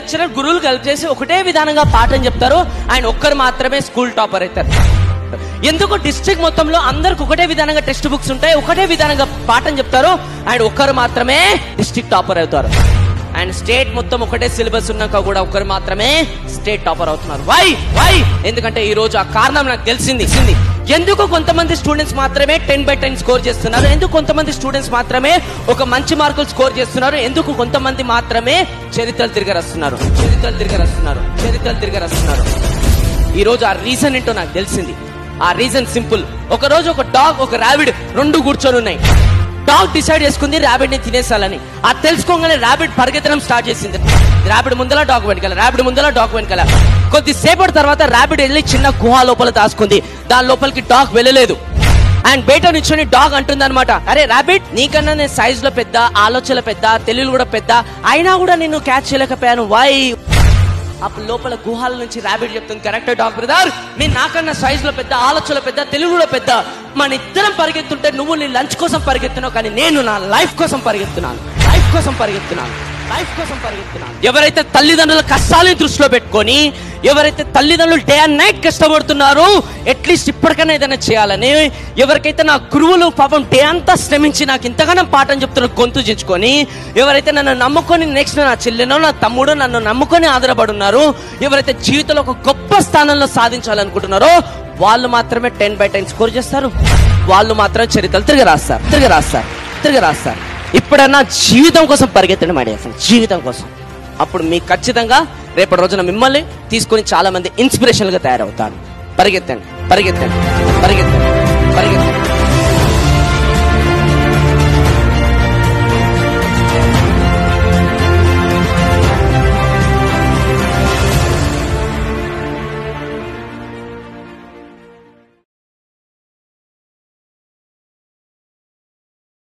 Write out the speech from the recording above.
Lecturer గురువులు కలిపి చేసి ఒకటే విధానంగా పాఠం చెప్తారు, ఆయన ఒక్కరు మాత్రమే స్కూల్ టాపర్ అవుతారు. ఎందుకు డిస్ట్రిక్ట్ మొత్తంలో అందరికి ఒకటే విధానంగా టెక్స్ట్ బుక్స్ ఉంటాయి, ఒకటే విధానంగా పాఠం చెప్తారు, ఆయన ఒక్కరు మాత్రమే డిస్ట్రిక్ట్ టాపర్ అవుతారు. అండ్ స్టేట్ మొత్తం ఒకటే సిలబస్ ఉన్నాక కూడా ఒక్కరు మాత్రమే స్టేట్ టాపర్ అవుతున్నారు. వై? ఎందుకంటే ఈ రోజు ఆ కారణం నాకు తెలిసింది. ఎందుకు కొంతమంది స్టూడెంట్స్ మాత్రమే 10/10 స్కోర్ చేస్తున్నారు, ఎందుకు కొంతమంది స్టూడెంట్స్ మాత్రమే ఒక మంచి మార్కులు స్కోర్ చేస్తున్నారు, ఎందుకు కొంతమంది మాత్రమే చరిత్రలు తిరగరస్తున్నారు. ఈ రోజు ఆ రీజన్ ఏంటో నాకు తెలిసింది. ఆ రీజన్ సింపుల్. ఒక రోజు ఒక డాగ్, ఒక ర్యాబిట్ రెండు కూర్చొని ఉన్నాయి. డాగ్ డిసైడ్ చేసుకుంది ర్యాబిట్ ని తినేసాలని. అది తెలుసుకోగానే ర్యాబిట్ పరిగెత్తడం స్టార్ట్ చేసింది. ర్యాబిట్ ముందల డాగ్ వెనకాల. కొద్దిసేపటి తర్వాత ర్యాబిట్ వెళ్ళి చిన్న గుహ లోపల దాచుకుంది. దాని లోపలికి డాగ్ వెళ్ళలేదు. అండ్ బయట నుంచొని డాగ్ అంటుంది అనమాట, అరే ర్యాబిట్, నీకన్నా నేను సైజ్ లో పెద్ద, ఆలోచనలు పెద్ద, తెలివిలు కూడా పెద్ద, అయినా కూడా నేను క్యాచ్ చేయలేకపోయాను. వై? అప్పుడు లోపల గుహాల నుంచి ర్యాబిట్ చెప్తుంది, కరెక్ట్ డాగ్ బ్రదర్, నేను నాకన్నా సైజ్ లో పెద్ద, ఆలోచనలు పెద్ద, తెలివి కూడా పెద్ద. మన ఇద్దరం పరిగెత్తుంటే నువ్వు నీ లంచ్ కోసం పరిగెత్తున్నావు, కానీ నేను నా లైఫ్ కోసం పరిగెత్తున్నాను. ఎవరైతే తల్లిదండ్రుల కష్టాలను దృష్టిలో పెట్టుకొని, ఎవరైతే తల్లిదండ్రులు డే అండ్ నైట్ కష్టపడుతున్నారో అట్లీస్ట్ ఇప్పటికైనా ఏదైనా చేయాలని, ఎవరికైతే నా గురువులు పాపం డే అంతా శ్రమించి నాకు ఇంతగానో పాఠం చెప్తున్న గొంతు చించుకొని, ఎవరైతే నన్ను నమ్ముకొని నెక్స్ట్ నా చెల్లెనో నా తమ్ముడో నన్ను నమ్ముకొని ఆధారపడి ఉన్నారు, ఎవరైతే జీవితంలో ఒక గొప్ప స్థానంలో సాధించాలనుకుంటున్నారో వాళ్ళు మాత్రమే 10/10 స్కోర్ చేస్తారు. వాళ్ళు మాత్రమే చరిత్రలు తిరిగి రాస్తారు. ఇప్పుడన్నా జీవితం కోసం పరిగెత్తండి మాట, జీవితం కోసం. అప్పుడు మీకు ఖచ్చితంగా రేపటి రోజున మిమ్మల్ని తీసుకొని చాలా మంది ఇన్స్పిరేషన్గా తయారవుతారు. పరిగెత్తండి.